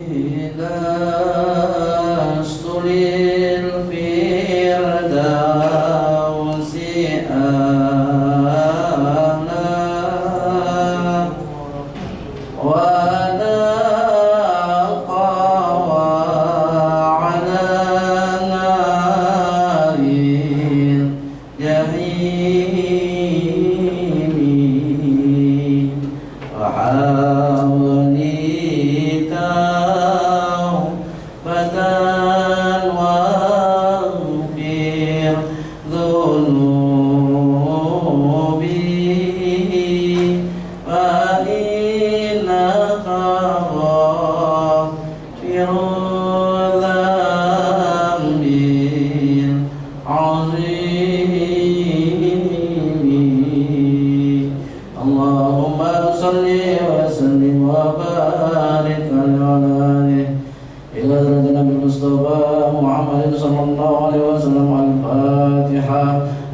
لست للفردوس أهلا ولا قوى على نار الجحيم وحاولي واغفر ذنوبي فإنك غافر الذنب العظيم اللهم صل وسلم وبارك على إلى درجة المصطفى محمد صلى الله عليه وسلم. الفاتحة.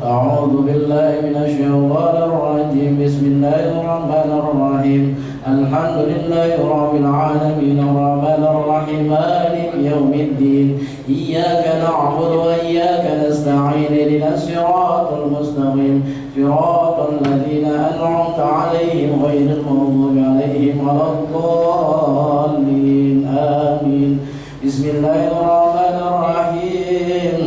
أعوذ بالله من الشيطان الرجيم. بسم الله الرحمن الرحيم. الحمد لله رب العالمين الرحمن الرحيم مالك يوم الدين. إياك نعبد وإياك نستعين. اهدنا الصراط المستقيم صراط الذين أنعمت عليهم غير المغضوب عليهم ولا الضالين. آمين. بسم الله الرحمن الرحيم.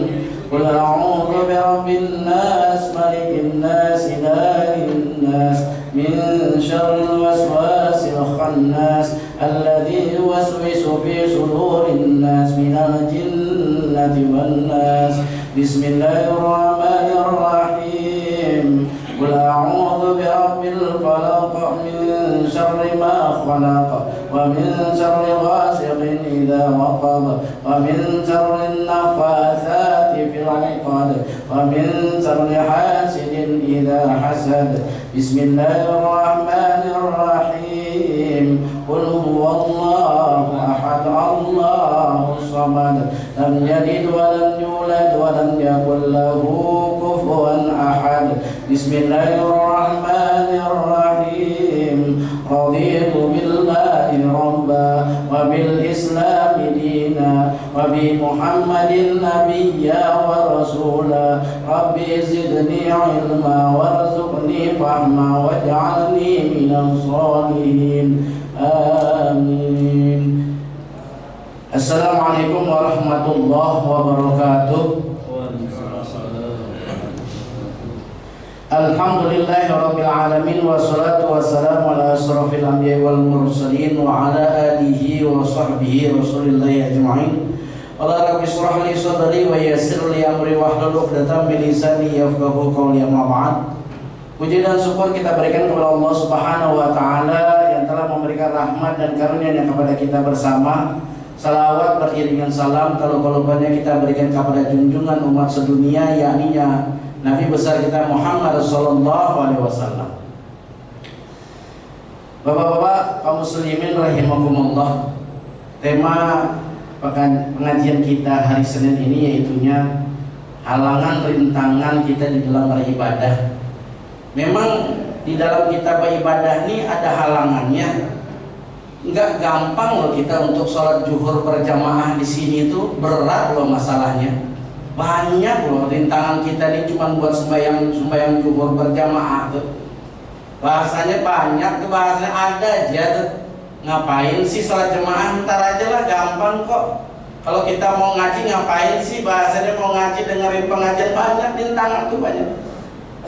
قل أعوذ برب الناس ملك الناس إله الناس من شر الوسواس الخناس الذي يوسوس في صدور الناس من الجنة والناس. بسم الله الرحمن الرحيم. قل أعوذ برب الفلق من شر ما خلق ومن شر غاسق إذا وقب ومن شر النفاثات في العقد ومن شر حاسد إذا حسد. بسم الله الرحمن الرحيم. قل هو الله أحد الله الصمد لم يلد ولم يولد ولم يكن له كفوا أحد. بسم الله الرحمن الرحيم. رضيت بالله ربا وبالإسلام دينا وبمحمد نبيا ورسولا. ربي زدني علما وارزقني فهما واجعلني من الصالحين. آمين. Assalamualaikum warahmatullahi wabarakatuh. Alhamdulillahirabbil alamin wassalatu wassalamu ala asrofil anbiya'i wal mursalin wa ala alihi wa sahbihi rasulillahi ajma'in. Qala rabbi shrah li sadri wa yassir li amri wahlul 'uqdatam min lisani yafqahu qawli. Amma ba'd. Puji dan syukur kita berikan kepada Allah Subhanahu wa taala yang telah memberikan rahmat dan karunia-Nya kepada kita bersama. Salawat beriringan salam kalau-kalaunya kita berikan kepada junjungan umat sedunia, yakni Nabi besar kita Muhammad sallallahu alaihi wasallam. Bapak-bapak kaum muslimin rahimakumullah. Tema pengajian kita hari Senin ini yaitunya halangan rintangan kita di dalam beribadah. Memang di dalam kita beribadah ini ada halangannya. Enggak gampang loh kita untuk sholat zuhur berjamaah di sini itu berat loh masalahnya. Banyak loh rintangan kita ini cuma buat sembahyang zuhur berjamaah tuh. Bahasanya banyak tuh, bahasanya ada aja tuh. Ngapain sih sholat jamaah, ntar aja lah, gampang kok. Kalau kita mau ngaji ngapain sih, bahasanya mau ngaji dengerin pengajian, banyak rintangan tuh banyak.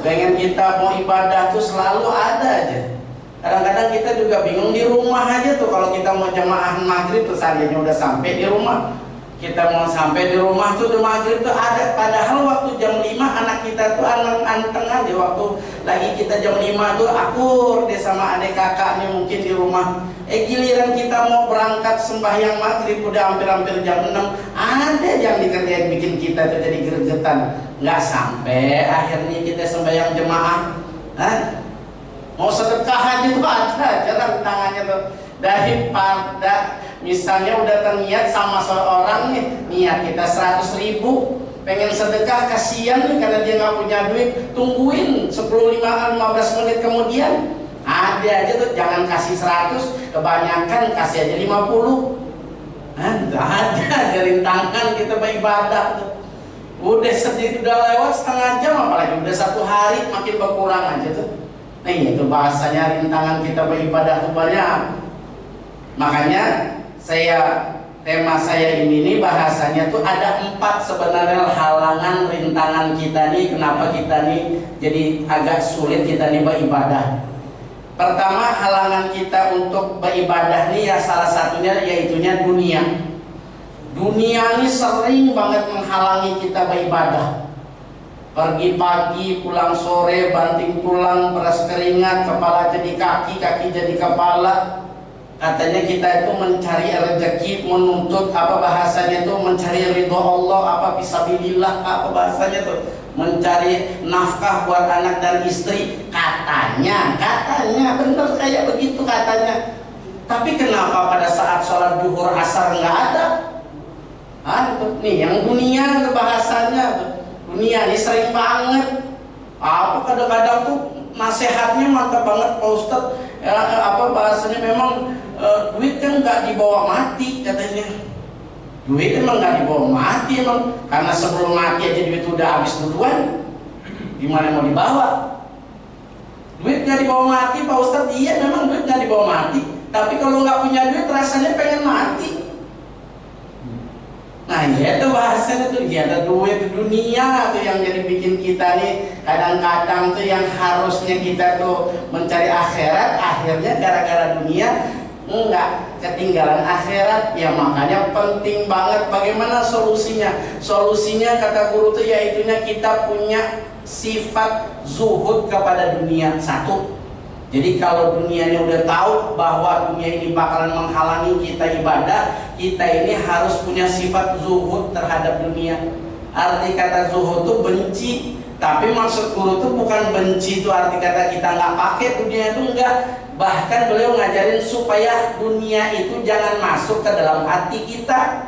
Pengen kita mau ibadah tuh selalu ada aja. Kadang-kadang kita juga bingung di rumah aja tuh, kalau kita mau jamaah maghrib tuh seandainya udah sampai di rumah, kita mau sampai di rumah tuh udah maghrib tuh ada, padahal waktu jam 5 anak kita tuh anteng aja, waktu lagi kita jam 5 tuh akur dia sama adik kakaknya mungkin di rumah. Giliran kita mau berangkat sembahyang maghrib udah hampir-hampir jam 6, ada yang dikerjain bikin kita tuh jadi gregetan, nggak sampai akhirnya kita sembahyang jemaah. Mau sedekah aja tuh ada jalan tangannya tuh. Daripada misalnya udah terniat sama seorang nih, niat kita 100.000, pengen sedekah, kasihan nih karena dia nggak punya duit, tungguin 10-15 menit kemudian. Ada aja tuh, jangan kasih 100, kebanyakan kasih aja 50. kita beribadah tuh. Udah sedikit, udah lewat setengah jam, apalagi udah 1 hari makin berkurang aja tuh. Nah itu bahasanya rintangan kita beribadah tuh banyak. Makanya tema saya ini nih bahasanya tuh ada 4 sebenarnya halangan rintangan kita nih, kenapa kita nih jadi agak sulit kita nih beribadah. Pertama, halangan kita untuk beribadah nih ya salah satunya yaitunya dunia. Dunia ini sering banget menghalangi kita beribadah. Pergi pagi, pulang sore, banting tulang, peras keringat, kepala jadi kaki, kaki jadi kepala. Katanya kita itu mencari rezeki, menuntut apa bahasanya tuh, mencari ridho Allah, apa fisabilillah, apa bahasanya tuh, mencari nafkah buat anak dan istri. Katanya bener kayak begitu katanya. Tapi kenapa pada saat sholat duhur asar nggak ada? Nih yang dunia tuh bahasanya tuh. Dunia ini sering banget. Apa kadang-kadang tuh nasihatnya mantap banget Pak Ustadz. Apa bahasanya memang duit kan nggak dibawa mati katanya. Duit emang nggak dibawa mati emang, karena sebelum mati aja duit udah habis duluan. Gimana mau dibawa? Duit nggak dibawa mati Pak Ustadz. Iya memang duit nggak dibawa mati. Tapi kalau nggak punya duit rasanya pengen mati. Nah ya itu bahasanya tuh, ya ada duit dunia tuh yang jadi bikin kita nih kadang-kadang tuh yang harusnya kita tuh mencari akhirat, akhirnya gara-gara dunia enggak ketinggalan akhirat. Ya makanya penting banget bagaimana solusinya. Solusinya kata guru tuh yaitunya kita punya sifat zuhud kepada dunia. Satu, jadi kalau dunianya udah tahu bahwa dunia ini bakalan menghalangi kita ibadah, kita ini harus punya sifat zuhud terhadap dunia. Arti kata zuhud tuh benci, tapi maksud guru tuh bukan benci itu arti kata kita nggak pakai dunia itu, enggak. Bahkan beliau ngajarin supaya dunia itu jangan masuk ke dalam hati kita.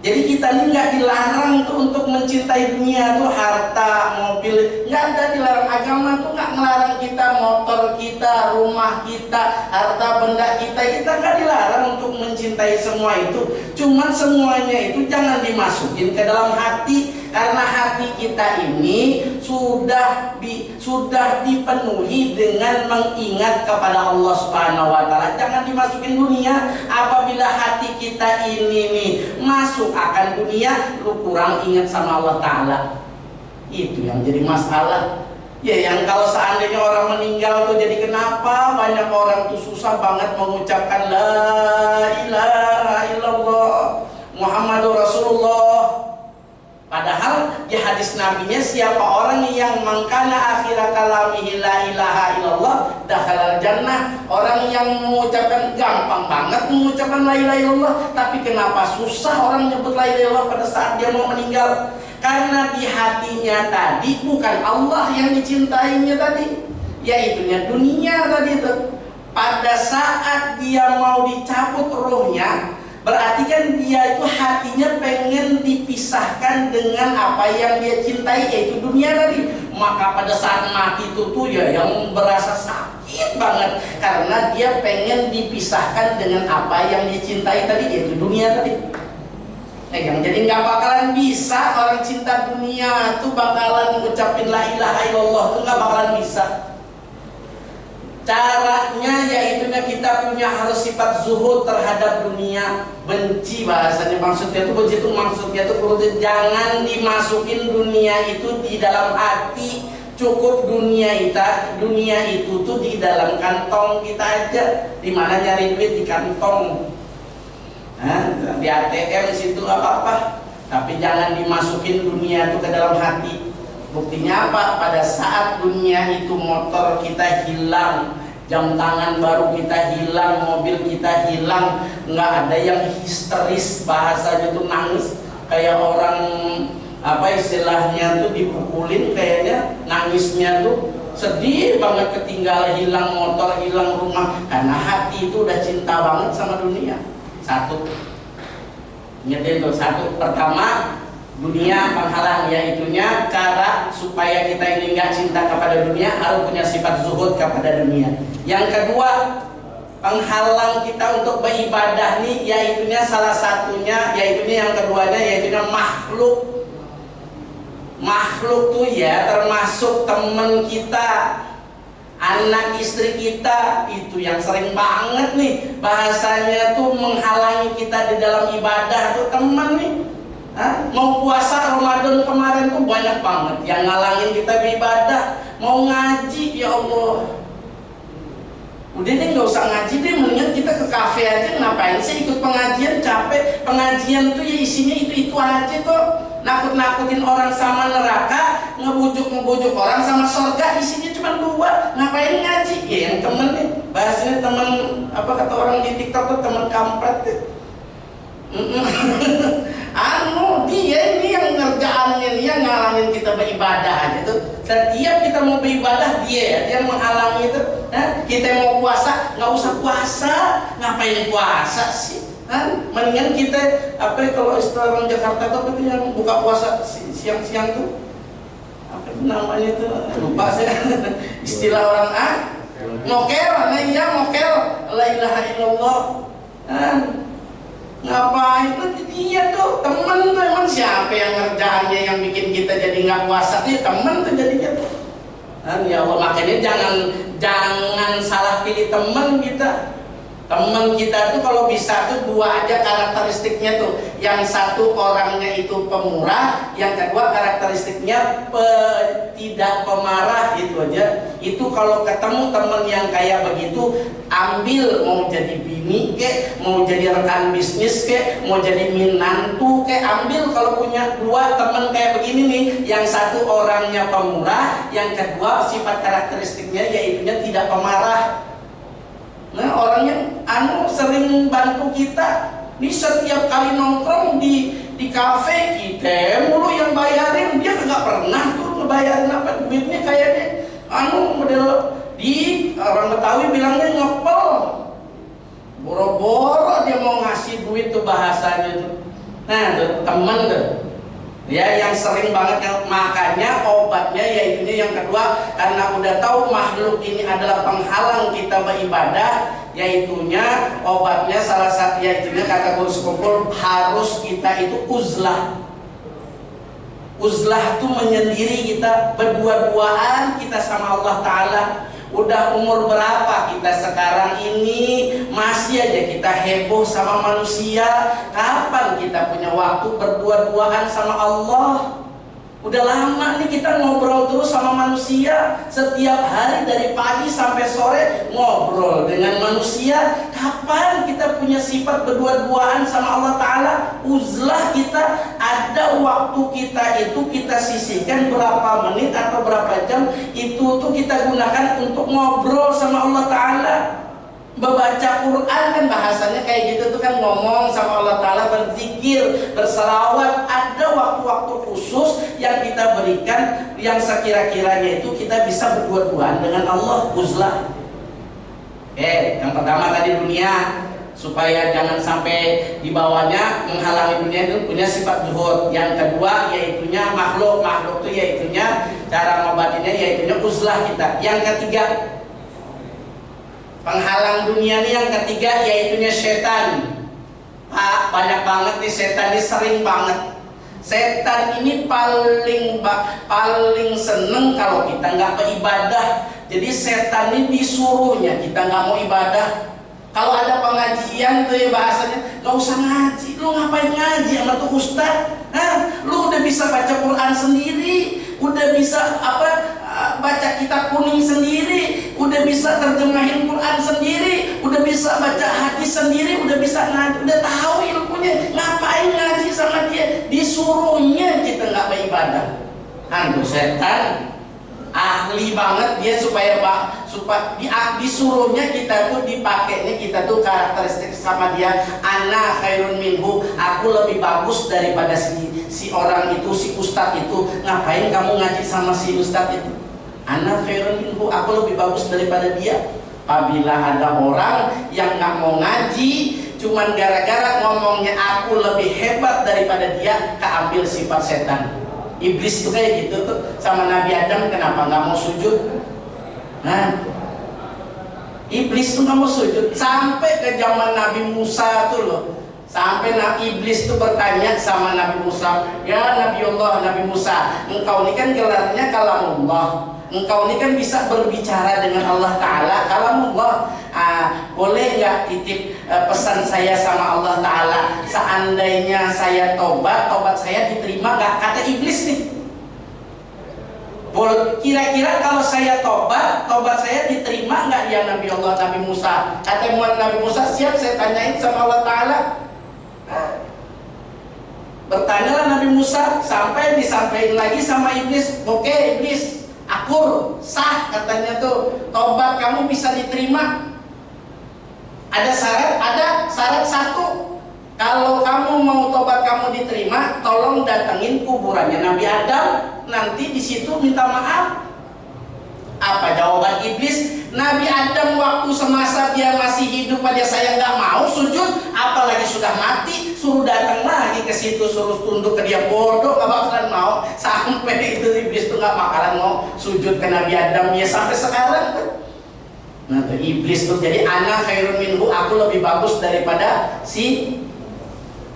Jadi kita ini nggak dilarang tuh untuk mencintai dunia tuh, harta, mobil, nggak ada dilarang. Agama tuh nggak ngelarang kita motor kita, rumah kita, harta benda kita nggak dilarang untuk mencintai semua itu. Cuman semuanya itu jangan dimasukin ke dalam hati, karena hati kita ini sudah dipenuhi dengan mengingat kepada Allah Subhanahu wa taala. Jangan dimasukin dunia. Apabila hati kita ini nih masuk akan dunia, lu kurang ingat sama Allah taala. Itu yang jadi masalah. Ya yang kalau seandainya orang meninggal tuh jadi kenapa banyak orang tuh susah banget mengucapkan la ilaha illallah Muhammadur Rasulullah. Padahal di hadis nabinya siapa orang yang mangkana akhira kalamihi la ilaha illallah dakhalal jannah. Orang yang mengucapkan, gampang banget mengucapkan la ilaha illallah, tapi kenapa susah orang nyebut la ilaha illallah pada saat dia mau meninggal? Karena di hatinya tadi bukan Allah yang dicintainya tadi, yaitunya dunia tadi itu. Pada saat dia mau dicabut ruhnya, berarti kan dia itu hatinya pengen dipisahkan dengan apa yang dia cintai, yaitu dunia tadi. Maka pada saat mati itu tuh ya yang berasa sakit banget, karena dia pengen dipisahkan dengan apa yang dicintai tadi, yaitu dunia tadi. Yang jadi nggak bakalan bisa orang cinta dunia tuh bakalan ngucapin la ilaha illallah tuh nggak bakalan bisa. Caranya yaitunya kita punya harus sifat zuhud terhadap dunia, benci bahasanya. Maksudnya itu benci itu maksudnya itu jangan dimasukin dunia itu di dalam hati. Cukup dunia itu tuh di dalam kantong kita aja. Dimana nyari duit di kantong, di ATM situ nggak apa-apa. Tapi jangan dimasukin dunia itu ke dalam hati. Buktinya apa? Pada saat dunia itu motor kita hilang, jam tangan baru kita hilang, mobil kita hilang, nggak ada yang histeris bahasanya tuh nangis kayak orang apa istilahnya tuh dipukulin, kayaknya nangisnya tuh sedih banget ketinggalan, hilang motor, hilang rumah, karena hati itu udah cinta banget sama dunia. Satu, ingetin tuh satu. Pertama, dunia penghalang, yaitunya cara supaya kita ini nggak cinta kepada dunia harus punya sifat zuhud kepada dunia. Yang kedua, penghalang kita untuk beribadah nih, yaitunya salah satunya, yaitunya yang keduanya, yaitunya makhluk. Makhluk tuh ya termasuk teman kita, anak istri kita, itu yang sering banget nih bahasanya tuh menghalangi kita di dalam ibadah tuh teman nih. Mau puasa Ramadan kemarin tuh banyak banget yang ngalangin kita beribadah. Mau ngaji, ya Allah, udah deh nggak usah ngaji deh, mendingan kita ke kafe aja. Ngapain sih ikut pengajian, capek. Pengajian tuh ya isinya itu aja kok. Nakut-nakutin orang sama neraka, ngebujuk orang sama surga, isinya cuma dua. Ngapain ngaji? Ya yang temen nih, bahasanya temen, apa kata orang di TikTok tuh, temen kampret deh. Dia ini yang ngerjaannya, dia ngalangin kita beribadah aja tuh. Setiap kita mau beribadah dia menghalangi itu. Kita mau puasa, nggak usah puasa. Ngapain puasa sih? Mendingan kita kalau istilah orang Jakarta tuh itu yang buka puasa siang-siang tuh, apa namanya tuh, lupa saya. Istilah orang mokel, mokel, la ilaha illallah. Ngapain tuh dia tuh temen tuh, emang siapa yang ngerjaannya yang bikin kita jadi nggak puasa? Dia temen tuh jadinya tuh. Ya Allah, makanya jangan salah pilih temen kita. Teman kita tuh kalau bisa tuh dua aja karakteristiknya tuh. Yang satu orangnya itu pemurah, yang kedua karakteristiknya tidak pemarah, itu aja. Itu kalau ketemu teman yang kayak begitu, ambil, mau jadi bini kek, mau jadi rekan bisnis kek, mau jadi minantu kek, ambil. Kalau punya dua teman kayak begini nih, yang satu orangnya pemurah, yang kedua sifat karakteristiknya yaitunya tidak pemarah. Orangnya sering bantu kita. Ini setiap kali nongkrong di kafe, kita mulu yang bayarin, dia nggak pernah tuh ngebayarin apa duitnya. Kayaknya model di orang Betawi bilangnya ngepel, boro-boro dia mau ngasih duit tuh bahasanya tuh. Tuh temen tuh ya yang sering banget, makanya obatnya yaitunya yang kedua, karena udah tahu makhluk ini adalah penghalang kita beribadah, yaitunya obatnya salah satu yaitunya kata guru sekumpul, harus kita itu uzlah. Uzlah itu menyendiri kita, berdua-duaan kita sama Allah Ta'ala. Udah umur berapa kita sekarang ini masih aja kita heboh sama manusia? Kapan kita punya waktu berdua-duaan sama Allah? Udah lama nih kita ngobrol terus sama manusia. Setiap hari dari pagi sampai sore ngobrol dengan manusia. Kapan kita punya sifat berdua-duaan sama Allah Ta'ala? Uzlah kita, ada waktu kita itu kita sisihkan berapa menit atau berapa jam, itu tuh kita gunakan untuk ngobrol sama Allah Ta'ala. Membaca Quran kan bahasanya kayak gitu tuh kan, ngomong sama Allah Ta'ala, berzikir, berselawat. Ada waktu-waktu khusus yang kita berikan, yang sekira-kiranya itu kita bisa berdua-duaan dengan Allah. Uzlah. Yang pertama tadi dunia, supaya jangan sampai dibawanya menghalangi dunia, itu punya sifat zuhud. Yang kedua yaitunya makhluk itu yaitunya cara ngobatinnya yaitunya uzlah kita. Yang ketiga penghalang dunia ini, yang ketiga yaitunya setan. Banyak banget nih setan ini, sering banget. Setan ini paling seneng kalau kita nggak beribadah. Jadi setan ini disuruhnya kita nggak mau ibadah. Kalau ada pengajian tuh ya bahasanya, nggak usah ngaji. Lu ngapain ngaji sama tuh ustad? Lu udah bisa baca Quran sendiri, udah bisa baca kitab kuning sendiri, udah bisa terjemahin Quran sendiri, udah bisa baca hadis sendiri, udah bisa ngaji, udah tahu ilmunya. Ngapain ngaji sama dia? Disuruhnya kita nggak beribadah. Hantu setan ahli banget dia supaya disuruhnya kita tuh dipakainya kita tuh karakteristik sama dia. Ana khairun minhu, aku lebih bagus daripada si orang itu, si ustadz itu. Ngapain kamu ngaji sama si ustadz itu? Ana khairun minhu, aku lebih bagus daripada dia. Apabila ada orang yang nggak mau ngaji cuman gara-gara ngomongnya aku lebih hebat daripada dia, keambil sifat setan. Iblis itu kayak gitu tuh sama Nabi Adam, kenapa nggak mau sujud? Iblis tuh nggak mau sujud sampai ke zaman Nabi Musa tuh loh. Sampai iblis tuh bertanya sama Nabi Musa, ya Nabi Allah, Nabi Musa, engkau ini kan gelarnya kalamullah, engkau ini kan bisa berbicara dengan Allah Ta'ala, kalamullah. Boleh nggak titip pesan saya sama Allah Ta'ala, seandainya saya tobat saya diterima nggak? Kata iblis nih, kira-kira kalau saya tobat saya diterima nggak ya Nabi Allah, Nabi Musa? Kata Nabi Musa, siap, saya tanyain sama Allah Ta'ala. Bertanyalah Nabi Musa, sampai disampaikan lagi sama iblis. Oke iblis, akur, sah katanya tuh, tobat kamu bisa diterima. Ada syarat satu. Kalau kamu mau tobat kamu diterima, tolong datengin kuburannya Nabi Adam, nanti di situ minta maaf. Apa jawaban iblis? Nabi Adam waktu semasa dia masih hidup aja saya nggak mau sujud, apalagi sudah mati suruh datang lagi ke situ, suruh tunduk ke dia, bodoh, nggak bakalan mau. Sampai itu iblis tuh nggak bakalan mau sujud ke Nabi Adam ya sampai sekarang tuh. Nah tuh iblis tuh, jadi ana khairun minhu, aku lebih bagus daripada si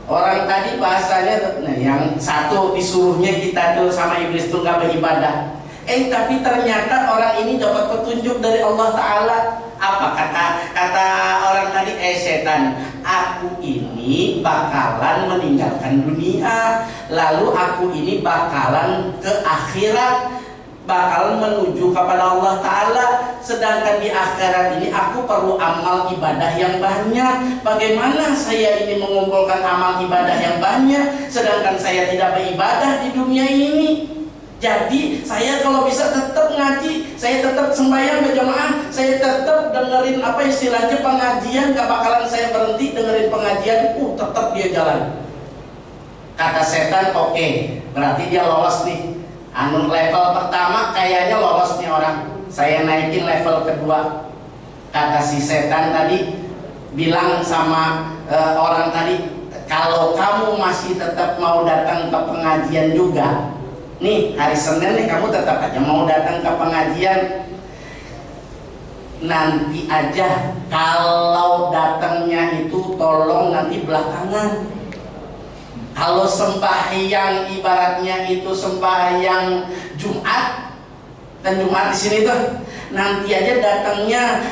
orang tadi bahasanya tuh. Nah yang satu disuruhnya kita tuh sama iblis tuh nggak beribadah. Tapi ternyata orang ini dapat petunjuk dari Allah Ta'ala. Apa kata orang tadi? Setan, aku ini bakalan meninggalkan dunia, lalu aku ini bakalan ke akhirat, bakalan menuju kepada Allah Ta'ala. Sedangkan di akhirat ini aku perlu amal ibadah yang banyak. Bagaimana saya ini mengumpulkan amal ibadah yang banyak sedangkan saya tidak beribadah di dunia ini? Jadi saya kalau bisa tetap ngaji, saya tetap sembahyang berjamaah, saya tetap dengerin apa istilahnya pengajian, gak bakalan saya berhenti dengerin pengajian, tetap dia jalan. Kata setan, oke, berarti dia lolos nih. Level pertama kayaknya lolos nih orang, saya naikin level kedua. Kata si setan tadi, bilang sama orang tadi, kalau kamu masih tetap mau datang ke pengajian juga, nih hari Senin nih kamu tetap aja mau datang ke pengajian, nanti aja kalau datangnya itu tolong nanti belakangan. Kalau sembahyang ibaratnya itu sembahyang Jumat, dan Jumat di sini tuh nanti aja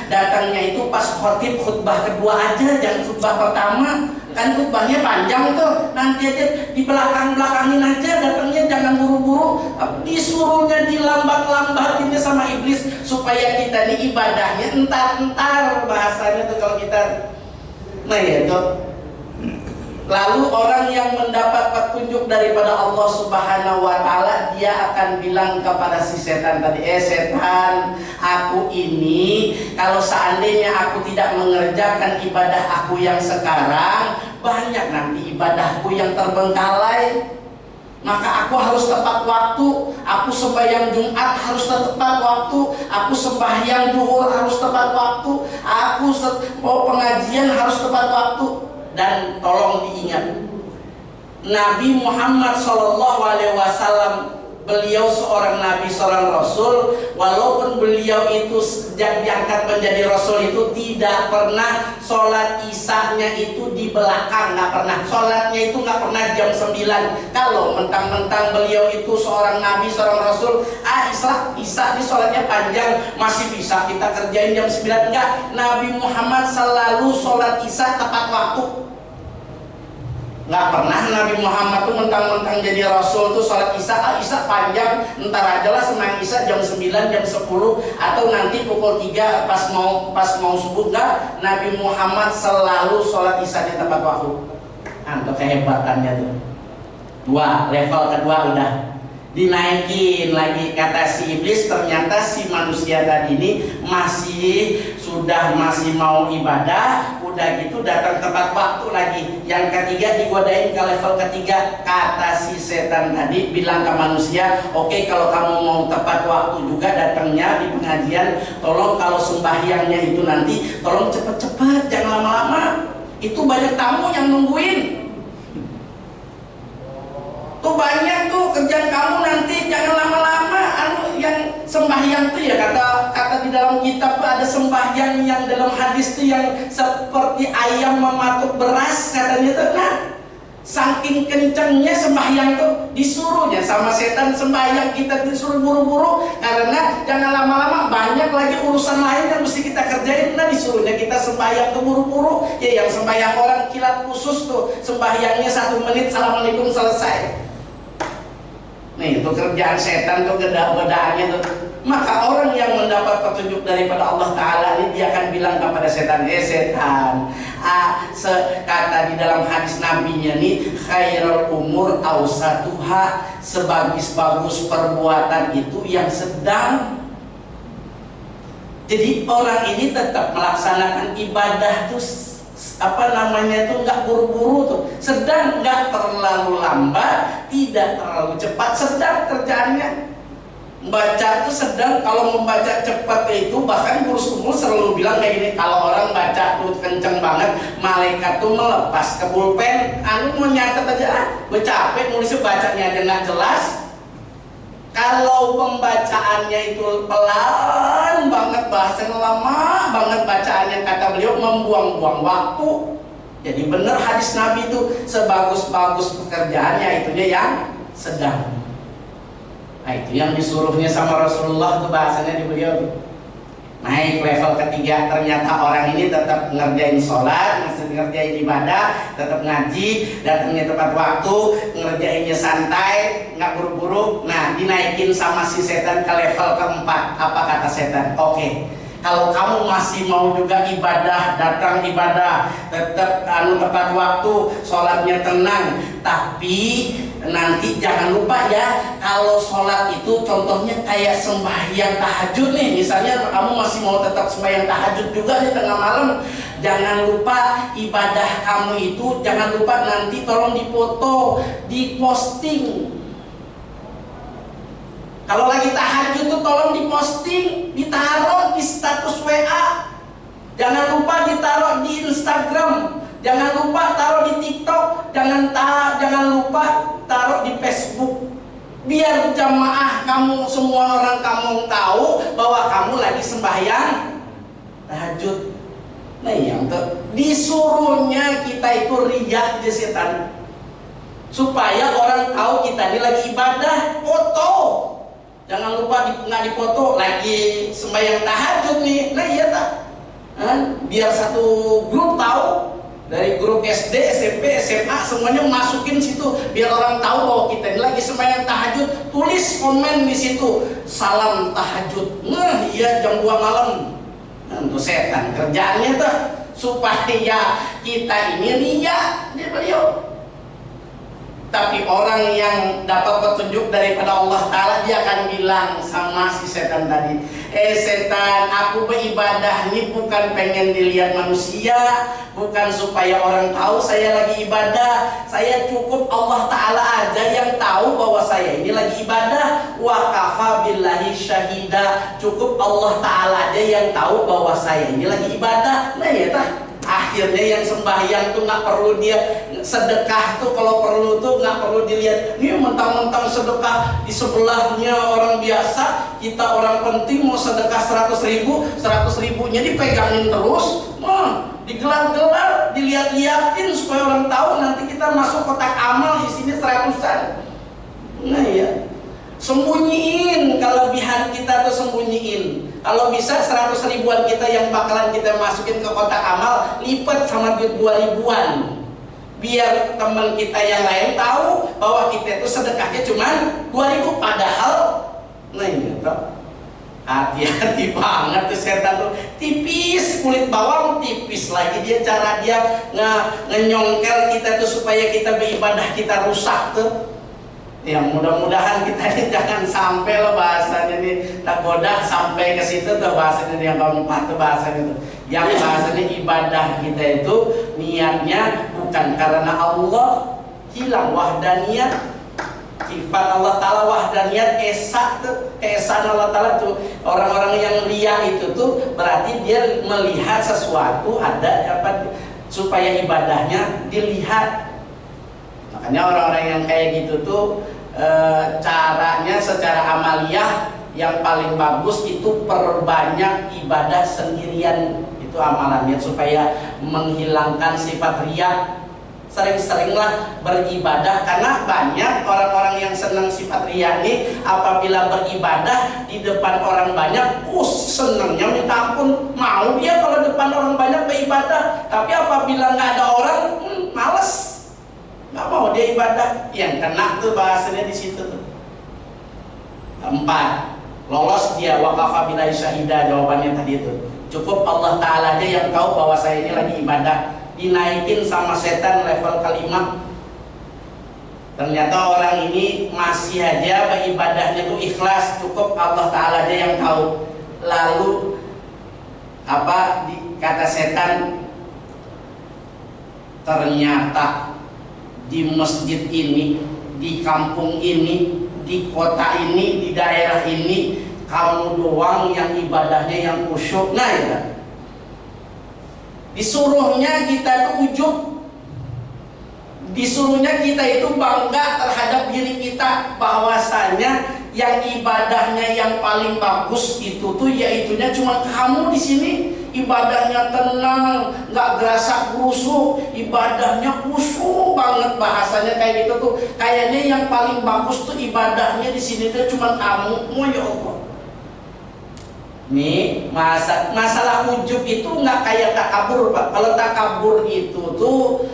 datangnya itu pas khutbah kedua aja, jangan khutbah pertama. Kan khutbahnya panjang tuh, nanti aja di belakangin aja datangnya, jangan buru-buru. Disuruhnya dilambat-lambatin sama iblis supaya kita nih ibadahnya entar bahasanya tuh kalau kita. Nah ya tuh. Lalu orang yang mendapat petunjuk daripada Allah Subhanahu wa Ta'ala, dia akan bilang kepada si setan tadi, setan, aku ini kalau seandainya aku tidak mengerjakan ibadah aku yang sekarang, banyak nanti ibadahku yang terbengkalai. Maka aku harus tepat waktu, aku sembahyang Jumat harus tepat waktu, aku sembahyang duhur harus tepat waktu, aku mau pengajian harus tepat waktu. Dan tolong diingat, Nabi Muhammad SAW, beliau seorang nabi, seorang rasul. Walaupun beliau itu sejak diangkat menjadi rasul itu tidak pernah sholat isya-nya itu di belakang, nggak pernah. Sholatnya itu nggak pernah jam 9. Kalau mentang-mentang beliau itu seorang nabi, seorang rasul, isya ini sholatnya panjang, masih bisa kita kerjain jam 9. Enggak, Nabi Muhammad selalu sholat isya tepat waktu. Nggak pernah Nabi Muhammad tuh mentang-mentang jadi rasul tuh sholat isya panjang, ntar aja lah senang isya jam 9, jam 10, atau nanti pukul 3 pas mau subuh. Nggak, Nabi Muhammad selalu sholat isya di tepat waktu. Untuk kehebatannya tuh. Level kedua udah dinaikin lagi. Kata si iblis, ternyata si manusia tadi ini masih mau ibadah, udah gitu datang tepat waktu lagi. Yang ketiga digodain ke level ketiga. Kata si setan tadi bilang ke manusia, oke, kalau kamu mau tepat waktu juga datangnya di pengajian, tolong kalau sembahyangnya itu nanti tolong cepet-cepet, jangan lama-lama, itu banyak tamu yang nungguin. Tuh banyak tuh kerjaan kamu nanti, jangan lama-lama. Yang sembahyang tuh ya kata di dalam kitab tuh ada sembahyang yang dalam hadis tuh yang seperti ayam mematuk beras katanya tuh. Nah, saking kencengnya sembahyang tuh disuruhnya sama setan sembahyang kita disuruh buru-buru karena jangan lama-lama banyak lagi urusan lain yang mesti kita kerjain. Nah, disuruhnya kita sembahyang tuh buru-buru. Ya yang sembahyang orang kilat khusus tuh sembahyangnya 1 menit assalamualaikum selesai. Nih itu kerjaan setan tuh godaannya tuh. Maka orang yang mendapat petunjuk daripada Allah Ta'ala ini dia akan bilang kepada setan, setan, kata di dalam hadis nabinya nih, khairul umur awsatuha, sebagus-bagus perbuatan itu yang sedang. Jadi orang ini tetap melaksanakan ibadah tuh nggak buru-buru tuh, sedang, nggak terlalu lambat, tidak terlalu cepat, sedang kerjaannya. Baca tuh sedang. Kalau membaca cepat itu bahkan guru umur selalu bilang kayak gini, kalau orang baca tuh kenceng banget, malaikat tuh melepas ke pulpen, mau nyatet aja, capek nulisnya, bacanya aja nggak jelas. Kalau pembacaannya itu pelan banget, bahasanya lama banget bacaannya, kata beliau membuang-buang waktu. Jadi benar hadis Nabi itu sebagus-bagus pekerjaannya itunya yang sedang. Nah itu yang disuruhnya sama Rasulullah tuh bahasanya di beliau tuh. Naik level ketiga, ternyata orang ini tetap ngerjain sholat, masih ngerjain ibadah, tetap ngaji, datangnya tepat waktu, ngerjainnya santai, nggak buru-buru. Nah dinaikin sama si setan ke level keempat. Apa kata setan? Oke, kalau kamu masih mau juga ibadah, datang ibadah, tetap tepat waktu, sholatnya tenang, tapi nanti jangan lupa ya, kalau sholat itu contohnya kayak sembahyang tahajud nih. Misalnya kamu masih mau tetap sembahyang tahajud juga di tengah malam, jangan lupa ibadah kamu itu, jangan lupa nanti tolong dipoto, diposting. Kalau lagi tahajud tuh tolong diposting, ditaruh di status WA. Jangan lupa ditaruh di Instagram. Jangan lupa taruh di TikTok. Jangan lupa taruh di Facebook. Biar jamaah kamu, semua orang kamu tahu bahwa kamu lagi sembahyang tahajud. Nah yang disuruhnya kita itu riya di setan, supaya orang tahu kita ini lagi ibadah, foto. Jangan lupa nggak dipoto, lagi sembahyang tahajud nih. Nah iya tak, biar satu grup tahu, dari grup SD, SMP, SMA semuanya masukin situ, biar orang tahu bahwa kita ini lagi sembahyang tahajud. Tulis komen di situ, salam tahajud. Nah iya jam 2 malam. Untuk setan kerjaannya tuh supaya kita ini riya dia beliau. Tapi orang yang dapat petunjuk daripada Allah Ta'ala, dia akan bilang sama si setan tadi, setan, aku beribadah ini bukan pengen dilihat manusia, bukan supaya orang tahu saya lagi ibadah. Saya cukup Allah Ta'ala aja yang tahu bahwa saya ini lagi ibadah. Wa kafa billahi syahida, cukup Allah Ta'ala aja yang tahu bahwa saya ini lagi ibadah. Nah ya tah, akhirnya yang sembahyang tuh nggak perlu dia sedekah tuh, kalau perlu tuh nggak perlu dilihat. Ini mentang-mentang sedekah di sebelahnya orang biasa, kita orang penting mau sedekah 100.000, 100.000-nya dipegangin terus, digelar-gelar, dilihat-liatin supaya orang tahu, nanti kita masuk kotak amal isinya 100-an. Nah ya, sembunyiin kelebihan kita tuh, sembunyiin. Kalau bisa 100 ribuan kita yang bakalan kita masukin ke kotak amal, lipat sama duit 2 ribuan. Biar teman kita yang lain tahu bahwa kita itu sedekahnya cuma 2.000, padahal nah ini tuh hati-hati banget tuh setan tuh. Tipis, kulit bawang tipis lagi dia, cara dia ngenyongkel kita tuh supaya kita beribadah kita rusak tuh. Ya mudah-mudahan kita ini jangan sampai loh bahasanya nih tergoda sampai ke situ tuh bahasanya yang keempat tuh bahasanya itu. Yang bahasanya ibadah kita itu niatnya bukan karena Allah, hilang wahdaniyat, sifat Allah Ta'ala wahdaniyat, esa tuh, keesaan Allah Ta'ala tuh. Orang-orang yang riya itu tuh berarti dia melihat sesuatu ada apa supaya ibadahnya dilihat. Makanya orang-orang yang kayak gitu tuh caranya secara amaliyah yang paling bagus itu perbanyak ibadah sendirian, itu amalannya supaya menghilangkan sifat riya. Sering-seringlah beribadah, karena banyak orang-orang yang senang sifat riya ini apabila beribadah di depan orang banyak, senangnya minta ampun, mau dia kalau depan orang banyak beribadah, tapi apabila nggak ada orang, males, nggak mau dia ibadah. Yang kena tuh bahasanya di situ tuh. Keempat, lolos dia waqafa billahi syahida, jawabannya tadi itu. Cukup Allah Ta'ala aja yang tahu bahwa saya ini lagi ibadah. Dinaikin sama setan level kelima. Ternyata orang ini masih aja beribadahnya tuh ikhlas, cukup Allah Ta'ala aja yang tahu. Lalu kata setan, ternyata di masjid ini, di kampung ini, di kota ini, di daerah ini, kamu doang yang ibadahnya yang khusyuk. Nah ya, disuruhnya kita tuh ujub, disuruhnya kita itu bangga terhadap diri kita, bahwasanya yang ibadahnya yang paling bagus itu tuh yaitunya cuma kamu di sini. Ibadahnya tenang, nggak gerasa gerusuk, ibadahnya khusyuk banget, bahasanya kayak gitu tuh. Kayaknya yang paling bagus tuh ibadahnya di sini tuh cuma kamu. Ya Allah. Nih masalah ujub itu nggak kayak takabur, Pak. Kalau takabur itu tuh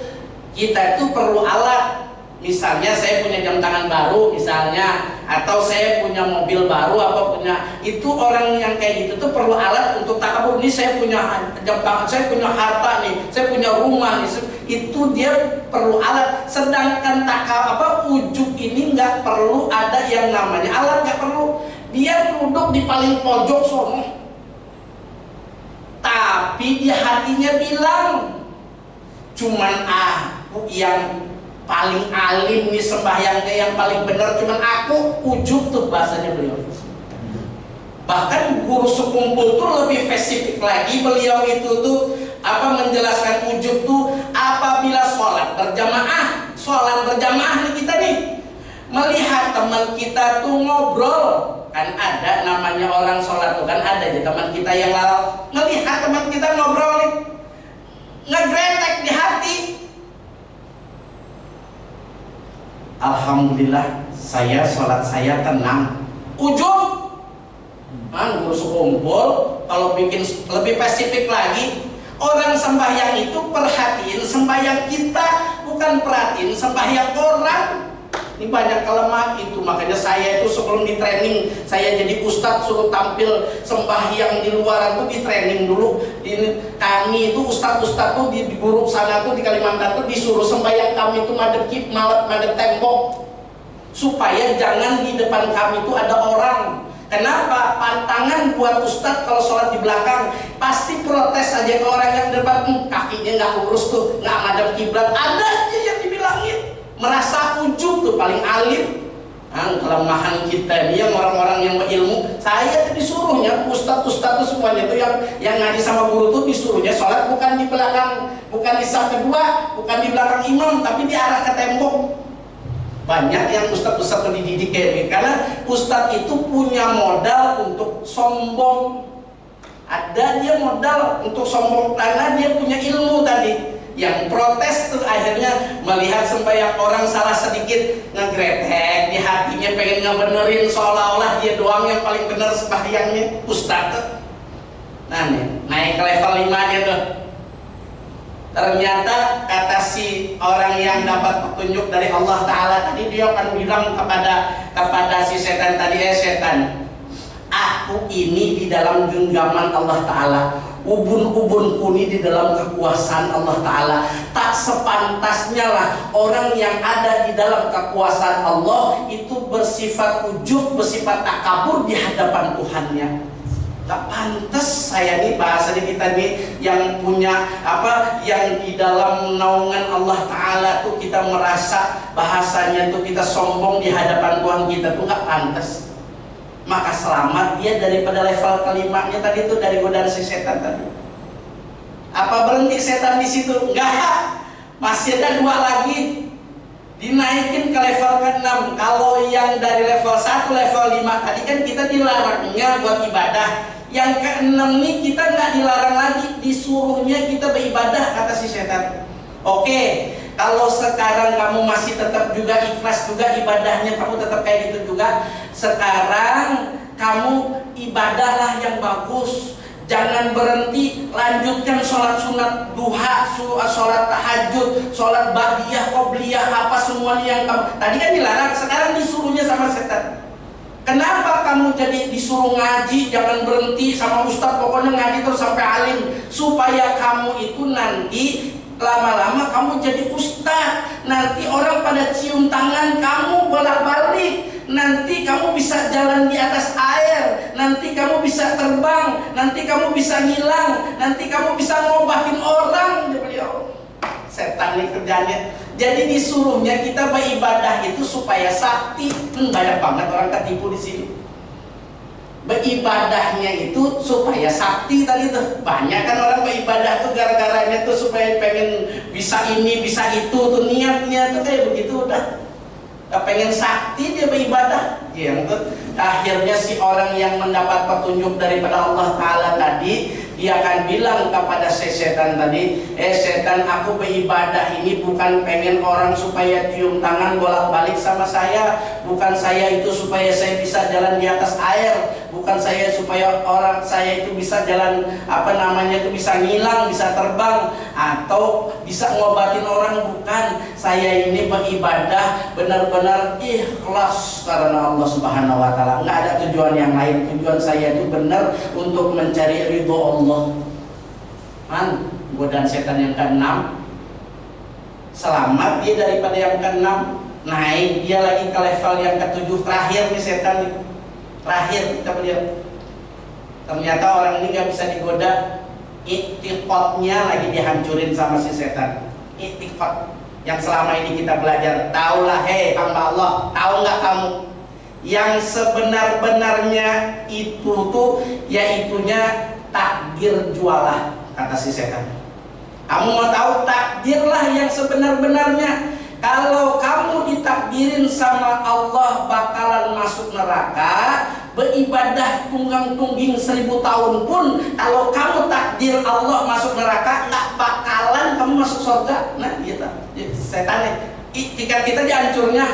kita itu perlu alat. Misalnya saya punya jam tangan baru misalnya, atau saya punya mobil baru, apa punya, itu orang yang kayak gitu tuh perlu alat untuk takabur. Ini saya punya jam tangan, saya punya harta nih, saya punya rumah nih, itu dia perlu alat. Sedangkan ujub ini nggak perlu ada yang namanya alat, nggak perlu. Dia duduk di paling pojok sono, tapi di hatinya bilang, cuman aku yang paling alim nih, sembahyangnya yang paling benar cuman aku. Ujub tuh bahasanya beliau. Bahkan guru sekumpul tuh lebih spesifik lagi, beliau itu tuh menjelaskan ujub tuh apabila sholat berjamaah nih, kita nih melihat teman kita tuh ngobrol. Kan ada namanya orang sholat tuh, kan ada aja teman kita yang lalu melihat teman kita ngobrol nih, ngegretek di hati. Alhamdulillah sholat saya tenang. Ujub. Guru sekumpul kalau bikin lebih spesifik lagi, orang sembahyang itu perhatiin sembahyang kita, bukan perhatiin sembahyang orang. Ini banyak kelemahan itu, makanya saya itu sebelum di training, saya jadi ustadz suruh tampil sembahyang di luaran tuh di training dulu. Kami itu ustadz-ustadz tuh di guru sana tuh di Kalimantan tuh disuruh sembahyang kami itu madep tembok, supaya jangan di depan kami itu ada orang. Kenapa? Pantangan buat ustadz kalau sholat di belakang pasti protes aja ke orang yang depan, kakinya nggak lurus tuh, nggak madep kiblat, ada aja yang dibilangin. Merasa ujub tuh paling alim. Kelemahan kita ini yang orang-orang yang berilmu, saya disuruhnya ustadz-ustadz tuh semuanya tuh yang ngaji sama guru tuh disuruhnya sholat bukan di belakang, bukan di saf kedua, bukan di belakang imam, tapi di arah ke tembok. Banyak yang ustadz-ustadz tuh dididik kayak gitu, karena ustadz itu punya modal untuk sombong. Ada dia modal untuk sombong karena dia punya ilmu tadi. Yang protes tuh akhirnya melihat sembahyang orang salah sedikit, ngegretek di hatinya, pengen ngebenerin seolah-olah dia doang yang paling bener sembahyangnya, ustadz. Nah nih, naik ke level 5 dia tuh. Ternyata kata si orang yang dapat petunjuk dari Allah Ta'ala tadi, dia akan bilang kepada si setan tadi, setan, aku ini di dalam genggaman Allah Ta'ala, ubun-ubunku ini di dalam kekuasaan Allah Ta'ala. Tak sepantasnya lah orang yang ada di dalam kekuasaan Allah itu bersifat ujub, bersifat takabur di hadapan Tuhannya. Gak pantas saya nih, bahasanya kita nih yang punya yang di dalam naungan Allah Ta'ala tuh kita merasa bahasanya tuh kita sombong di hadapan Tuhan kita tuh gak pantas. Maka selamat dia daripada level kelimanya tadi tuh, dari godaan si setan tadi. Apa berhenti setan di situ? Enggak, masih ada 2 lagi. Dinaikin ke ke level ke-6. Kalau yang dari level 1, level 5 tadi kan kita dilarangnya buat ibadah. Yang ke-6 nih kita nggak dilarang lagi, disuruhnya kita beribadah, kata si setan. Oke, kalau sekarang kamu masih tetap juga ikhlas juga ibadahnya, kamu tetap kayak gitu juga, sekarang kamu ibadahlah yang bagus. Jangan berhenti, lanjutkan sholat sunat duha, sholat tahajud, sholat ba'diyah, qobliyah, apa semuanya yang kamu tadi kan dilarang, sekarang disuruhnya sama setan. Kenapa kamu jadi disuruh ngaji, jangan berhenti sama ustadz, pokoknya ngaji terus sampai alim, supaya kamu itu nanti lama-lama kamu jadi ustadz, nanti orang pada cium tangan kamu bolak-balik, nanti kamu bisa jalan di atas air, nanti kamu bisa terbang, nanti kamu bisa ngilang, nanti kamu bisa ngobatin orang. Beliau setan nih kerjanya. Jadi disuruhnya kita beribadah itu supaya sakti. Banyak banget orang ketipu di sini. Beribadahnya itu supaya sakti tadi tuh. Banyak kan orang beribadah tuh gara-garanya tuh supaya pengen bisa ini, bisa itu tuh, niatnya tuh kayak begitu udah. Pengen sakti dia beribadah. Yang tuh akhirnya si orang yang mendapat petunjuk daripada Allah Ta'ala tadi, dia akan bilang kepada si setan tadi, setan, aku beribadah ini bukan pengen orang supaya cium tangan bolak-balik sama saya, bukan saya itu supaya saya bisa jalan di atas air, bukan saya supaya orang saya itu bisa jalan itu bisa ngilang, bisa terbang atau bisa ngobatin orang, bukan. Saya ini beribadah benar-benar ikhlas karena Allah Subhanahu wa Ta'ala, nggak ada tujuan yang lain. Tujuan saya itu benar untuk mencari ridho Allah. Godaan setan yang ke-6 selamat dia daripada yang ke-6, naik dia lagi ke level yang ke-7 terakhir nih setan nih. Terakhir kita melihat ternyata orang ini nggak bisa digoda, iktikotnya lagi dihancurin sama si setan. Iktikot yang selama ini kita belajar, taulah hei hamba Allah, tahu nggak kamu yang sebenar-benarnya itu tuh yaitunya takdir jualah, kata si setan. Kamu mau tahu takdirlah yang sebenar-benarnya. Kalau kamu ditakdirin sama Allah bakalan masuk neraka, beribadah tunggang-tungging 1000 tahun pun, kalau kamu takdir Allah masuk neraka, nggak bakalan kamu masuk surga. Nah gitu setannya. Ketika kita dihancurnya,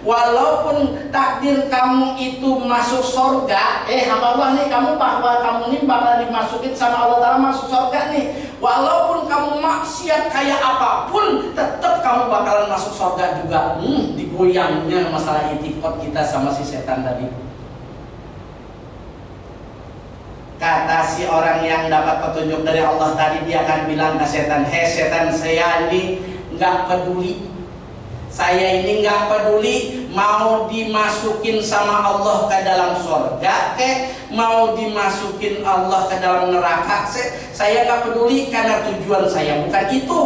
walaupun takdir kamu itu masuk surga, hamba Allah nih, kamu ini bakal dimasukin sama Allah Ta'ala masuk surga nih. Walaupun kamu maksiat kayak apapun, tetap kamu bakalan masuk surga juga. Digoyangnya masalah itikot kita sama si setan tadi. Kata si orang yang dapat petunjuk dari Allah tadi, dia akan bilang ke setan, hei setan, saya ini nggak peduli. Saya ini nggak peduli mau dimasukin sama Allah ke dalam surga, mau dimasukin Allah ke dalam neraka, saya nggak peduli karena tujuan saya bukan itu.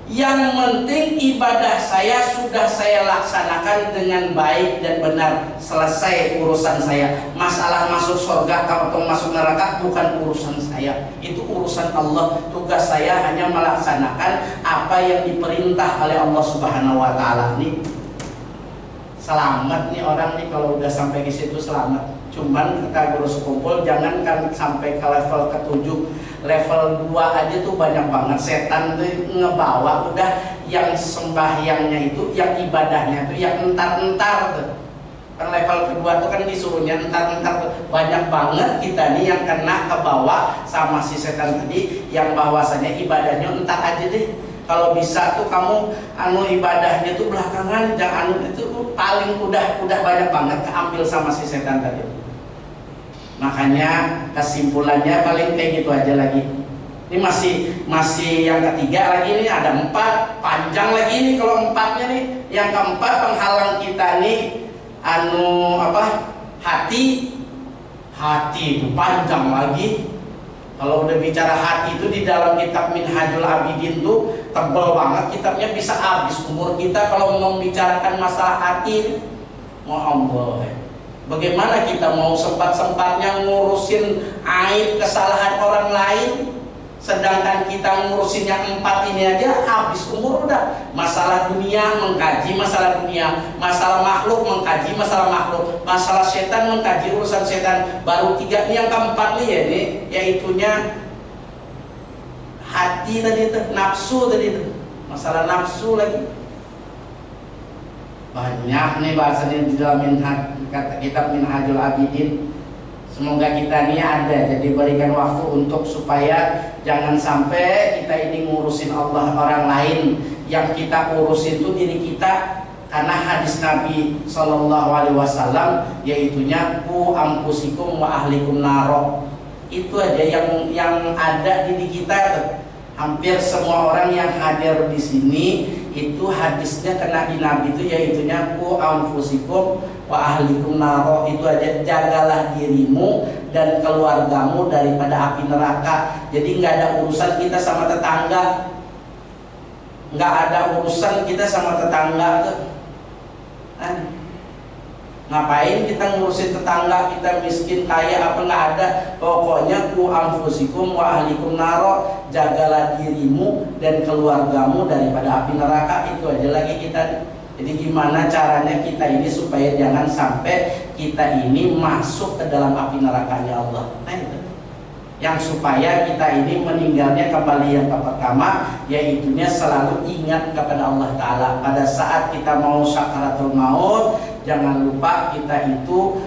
Yang penting ibadah saya sudah saya laksanakan dengan baik dan benar, selesai urusan saya. Masalah masuk surga atau masuk neraka bukan urusan saya, itu urusan Allah. Tugas saya hanya melaksanakan apa yang diperintah oleh Allah Subhanahu wa Ta'ala. Nih selamat nih orang nih kalau udah sampai ke situ, selamat. Cuman kita guru sekumpul jangan kan sampai ke level ke-7, level 2 aja tuh banyak banget setan tuh ngebawa udah yang sembahyangnya itu, yang ibadahnya tuh yang entar-entar tuh. Kan level kedua tuh kan disuruhnya entar-entar tuh. Banyak banget kita nih yang kena kebawa sama si setan tadi, yang bahwasanya ibadahnya entar aja deh. Kalau bisa tuh kamu ibadahnya tuh belakangan, jangan itu paling udah banyak banget keambil sama si setan tadi. Makanya kesimpulannya paling kayak gitu aja lagi. Ini masih yang ketiga lagi nih, ada 4, panjang lagi nih kalau 4-nya nih. Yang keempat penghalang kita nih hati itu panjang lagi. Kalau udah bicara hati itu di dalam kitab Minhajul Abidin tuh tebal banget kitabnya, bisa habis umur kita kalau mau membicarakan masalah hati. Mau Allah, bagaimana kita mau sempat-sempatnya ngurusin aib kesalahan orang lain? Sedangkan kita ngurusin yang 4 ini aja habis umur udah. Masalah dunia mengkaji masalah dunia, masalah makhluk mengkaji masalah makhluk, masalah setan mengkaji urusan setan. Baru 3 ini, yang keempat nih ya ini, yaitunya hati tadi itu, nafsu tadi itu. Masalah nafsu lagi. Banyak nih bahasanya di dalam kitab Minhajul Abidin. Semoga kita ini ada, jadi berikan waktu untuk supaya jangan sampai kita ini ngurusin Allah orang lain. Yang kita urusin itu diri kita, karena hadis Nabi Shallallahu Alaihi Wasallam yaitunya ku ampusikum wa ahlikum naro. Itu aja yang ada di diri kita tuh. Hampir semua orang yang hadir di sini itu hadisnya kena di Nabi itu yaitunya ku anfusikum wa ahlikum naro. Itu aja, jagalah dirimu dan keluargamu daripada api neraka. Jadi nggak ada urusan kita sama tetangga, nggak ada urusan kita sama tetangga tuh. Ngapain kita ngurusin tetangga kita miskin kaya apa, nggak ada. Pokoknya ku anfusikum wa ahlikum naro, jagalah dirimu dan keluargamu daripada api neraka. Itu aja lagi kita. Jadi gimana caranya kita ini supaya jangan sampai kita ini masuk ke dalam api nerakanya Allah. Nah itu yang supaya kita ini meninggalnya kembali yang pertama, yaitunya selalu ingat kepada Allah Ta'ala. Pada saat kita mau sakaratul maut, jangan lupa kita itu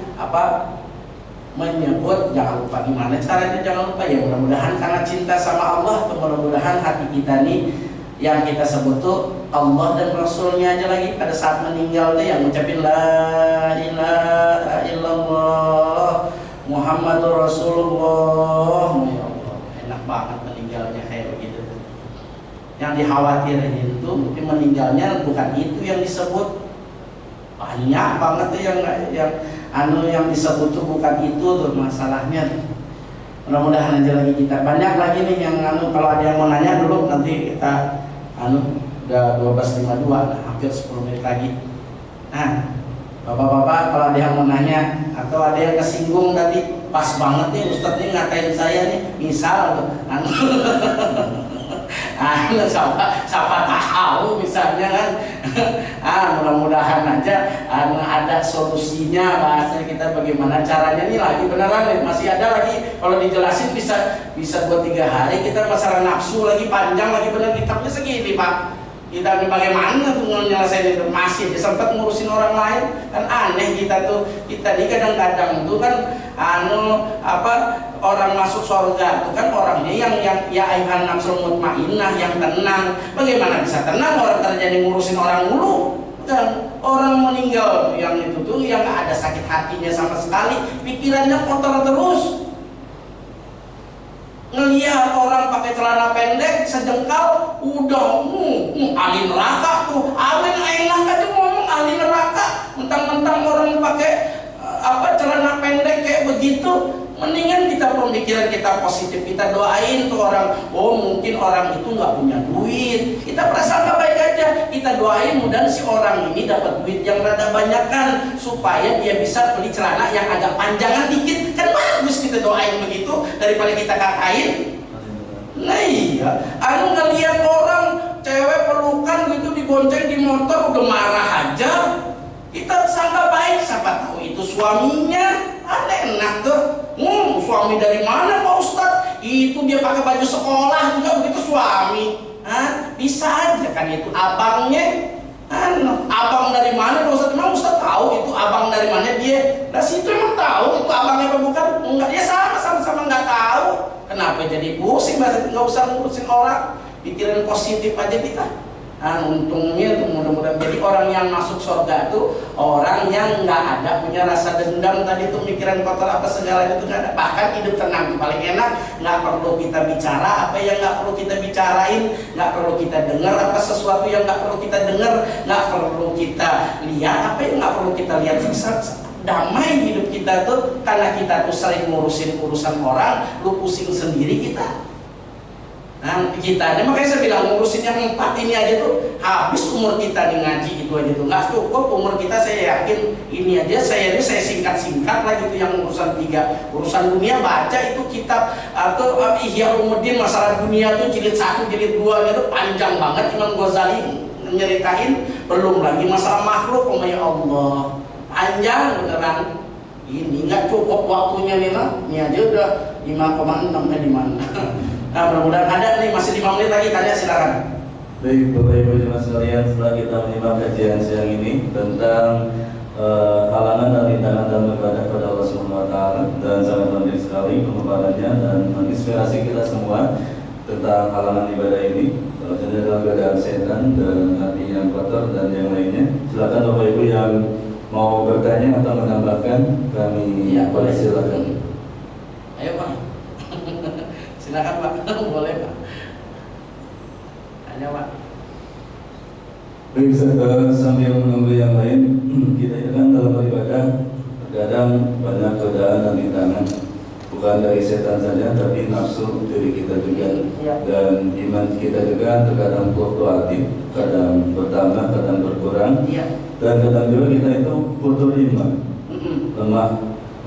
menyebut, jangan lupa gimana caranya, jangan lupa ya, mudah-mudahan karena cinta sama Allah, mudah-mudahan hati kita nih yang kita sebut tuh Allah dan Rasulnya aja lagi pada saat meninggal tuh yang ngucapin la ilaha illallah Muhammadur Rasulullah. Ya Allah, enak banget meninggalnya kayak begitu. Yang dikhawatirin itu mungkin meninggalnya bukan itu yang disebut. Banyak banget tuh yang disebut tuh bukan itu tuh masalahnya. Mudah-mudahan aja lagi kita banyak lagi nih yang kalau ada yang mau nanya dulu, nanti kita udah 12.52, hampir 10 menit lagi. Nah, bapak-bapak kalau ada yang mau nanya atau ada yang kesinggung tadi, pas banget nih Ustadz nih ngatain saya nih, misal siapa tahu misalnya kan. Mudah-mudahan aja ada solusinya, bahasanya kita bagaimana caranya nih lagi beneran nih, masih ada lagi kalau dijelasin bisa 2-3 hari. Kita masalah nafsu lagi panjang lagi, bener kitabnya segini Pak. Kita bagaimana tuh nyelesain itu, masih sempat ngurusin orang lain kan. Aneh kita ini kadang-kadang tuh kan orang masuk surga tuh kan orangnya yang ya ayuhan nafsul mutmainnah, yang tenang. Bagaimana bisa tenang orang terjadi ngurusin orang mulu kan. Orang meninggal tuh yang itu tuh yang gak ada sakit hatinya sama sekali, pikirannya kotor terus. Ngelihat orang pakai celana pendek sejengkal udah ahli neraka tuh. Amin, enak aja ngomong ahli neraka, mentang-mentang orang pakai celana pendek kayak begitu. Mendingan kita pemikiran kita positif, kita doain tuh orang. Oh mungkin orang itu nggak punya duit, kita prasangka baik aja, kita doain mudah si orang ini dapat duit yang rada banyakan supaya dia bisa beli celana yang agak panjangan dikit. Kan bagus kita doain begitu daripada kita katain. Nah iya, ngelihat orang cewek pelukan gitu dibonceng di motor udah marah aja, kita sangka baik, siapa tahu itu suaminya. Enak tuh. Suami dari mana Pak Ustadz? Itu dia pakai baju sekolah juga begitu suami. Bisa aja kan itu abangnya. Abang dari mana Pak Ustadz? Emang Ustadz tahu itu abang dari mana dia? Nah situ emang tahu itu abangnya apa bukan? Enggak, dia sama-sama nggak tahu. Kenapa jadi pusing? Nggak usah ngurusin orang. Pikiran positif aja kita. Untungnya tuh mudah-mudahan jadi orang yang masuk surga itu orang yang nggak ada punya rasa dendam tadi tuh, pikiran kotor apa segala itu nggak ada. Bahkan hidup tenang tuh paling enak, nggak perlu kita bicara apa yang nggak perlu kita bicarain, nggak perlu kita dengar apa sesuatu yang nggak perlu kita dengar, nggak perlu kita lihat apa yang nggak perlu kita lihat. Damai hidup kita tuh karena kita tuh sering ngurusin urusan orang, lu pusing sendiri kita. Nah, kita, makanya saya bilang ngurusin yang 4 ini aja tuh habis umur kita nih ngaji itu aja tuh nggak cukup umur kita. Saya yakin ini aja saya singkat-singkat lah gitu yang urusan 3 urusan dunia baca itu kitab atau Ihya Ulumuddin masalah dunia tuh jilid 1 jilid 2 gitu panjang banget. Imam Ghazali nyeritain, belum lagi masalah makhluk. Oh ya Allah, panjang beneran. Ini nggak cukup waktunya nih lah. Ini aja udah 5,6 di mana. Nah, mudah-mudahan ada nih, masih 5 menit lagi, tanya silakan. Baik, Bapak Ibu jemaah sekalian, setelah kita menyimak kajian siang ini tentang halangan dan rintangan dalam beribadah kepada Allah Subhanahu wa taala, dan sangat menarik sekali pemaparannya dan menginspirasi kita semua tentang halangan ibadah ini, salah satunya adalah godaan setan dan hati yang kotor dan yang lainnya. Silakan Bapak Ibu yang mau bertanya atau menambahkan, kami boleh silakan. Ayo Pak. Silakan Pak, boleh Pak. Tanya Pak. Baik, sambil menunggu yang lain, kita itu kan dalam beribadah terkadang banyak godaan dan rintangan, bukan dari setan saja, tapi nafsu diri kita juga, dan iman kita juga terkadang fluktuatif, kadang bertambah, kadang berkurang, dan kadang juga kita itu putus iman, lemah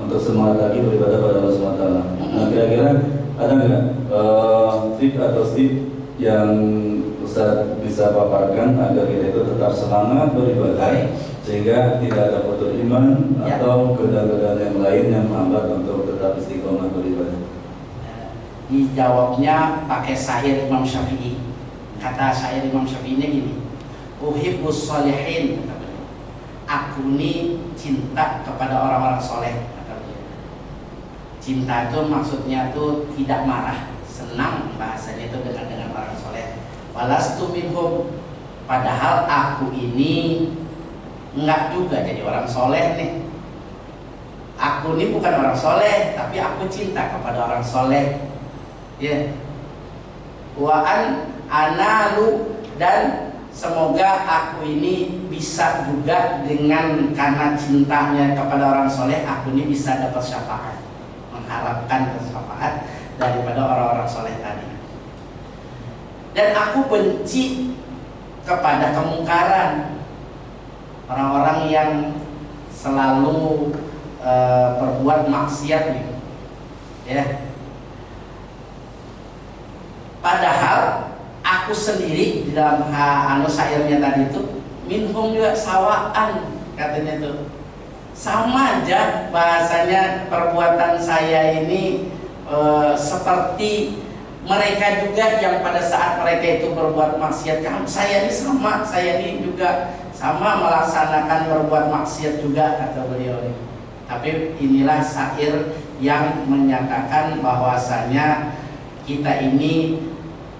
untuk semangat lagi beribadah pada Allah SWT. Nah, kira-kira ada nggak trik atau tip yang Ustaz bisa paparkan agar kita itu tetap semangat beribadah sehingga tidak ada putus iman atau godaan-godaan yang lain yang menghambat untuk tetap istiqomah beribadah? Dijawabnya pakai syair Imam Syafi'i. Kata syair Imam Syafi'inya gini, uhibbus sholihin, aku ini cinta kepada orang-orang soleh. Cinta itu maksudnya tuh tidak marah, senang bahasanya itu dengan orang soleh. Walastu minhum, padahal aku ini enggak juga jadi orang soleh nih. Aku ini bukan orang soleh, tapi aku cinta kepada orang soleh. Ya. Waan analu, dan semoga aku ini bisa juga dengan karena cintanya kepada orang soleh, aku ini bisa dapat syafaat, mengharapkan syafaat daripada orang-orang soleh tadi. Dan aku benci kepada kemungkaran, orang-orang yang selalu berbuat maksiat nih, ya. Padahal aku sendiri di dalam syairnya tadi itu minhum juga sawaan, katanya tuh sama aja bahasanya, perbuatan saya ini seperti mereka juga yang pada saat mereka itu berbuat maksiat. Saya ini sama, saya ini juga sama melaksanakan berbuat maksiat juga, kata beliau ini. Tapi inilah syair yang menyatakan bahwasanya kita ini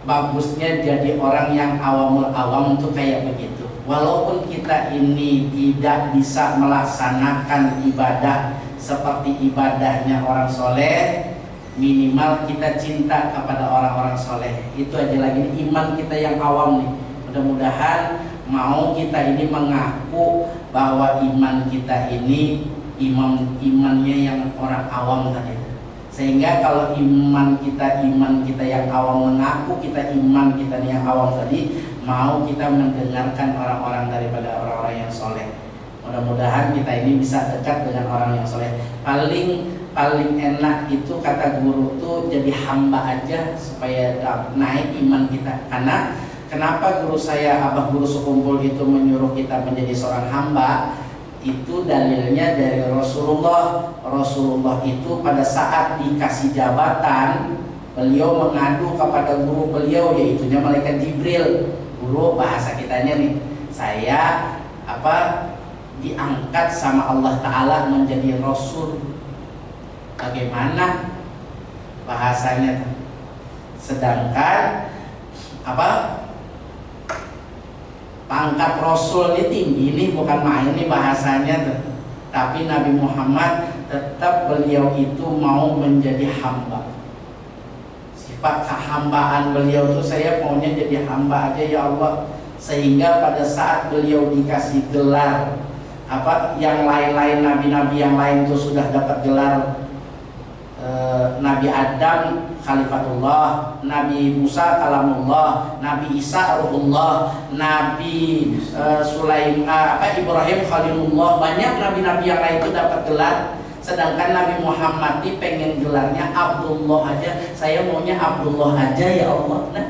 bagusnya jadi orang yang awamul awam untuk kayak begitu. Walaupun kita ini tidak bisa melaksanakan ibadah seperti ibadahnya orang soleh, minimal kita cinta kepada orang-orang soleh. Itu aja lagi iman kita yang awam nih. Mudah-mudahan mau kita ini mengaku bahwa iman kita ini imannya yang orang awam tadi. Sehingga kalau iman kita yang awam mengaku kita iman kita yang awam tadi, mau kita mendengarkan orang-orang daripada orang-orang yang soleh. Mudah-mudahan kita ini bisa dekat dengan orang yang soleh. Paling enak itu kata guru tuh jadi hamba aja supaya naik iman kita. Karena kenapa guru saya, Abah Guru Sekumpul itu menyuruh kita menjadi seorang hamba? Itu dalilnya dari Rasulullah. Rasulullah itu pada saat dikasih jabatan, beliau mengadu kepada guru beliau, yaitunya malaikat Jibril. Guru, bahasa kitanya nih, saya diangkat sama Allah Ta'ala menjadi Rasul. Bagaimana bahasanya? Sedangkan pangkat Rasul ini tinggi nih, bukan main nih bahasanya tuh. Tapi Nabi Muhammad tetap beliau itu mau menjadi hamba. Sifat kehambaan beliau tuh, saya maunya jadi hamba aja ya Allah. Sehingga pada saat beliau dikasih gelar yang lain-lain, nabi-nabi yang lain tuh sudah dapat gelar Nabi Adam, khalifatullah, Nabi Musa kalamullah, Nabi Isa ruhullah, Nabi Ibrahim khalilullah. Banyak nabi-nabi yang lain itu dapat gelar. Sedangkan Nabi Muhammad ini pengen gelarnya Abdullah aja. Saya maunya Abdullah aja ya Allah. Nah,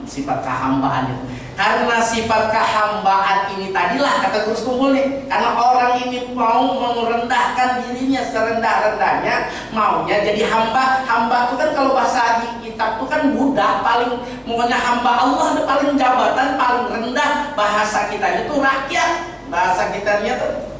sifat kehambaan itu. Karena sifat kehambaan ini tadilah kata Gus Kumpul nih, karena orang ini mau merendahkan dirinya serendah-rendahnya, maunya jadi hamba. Hamba itu kan kalau bahasa di kitab itu kan budak, paling maunya hamba Allah itu paling jabatan paling rendah. Bahasa kita itu rakyat, bahasa kitanya tuh.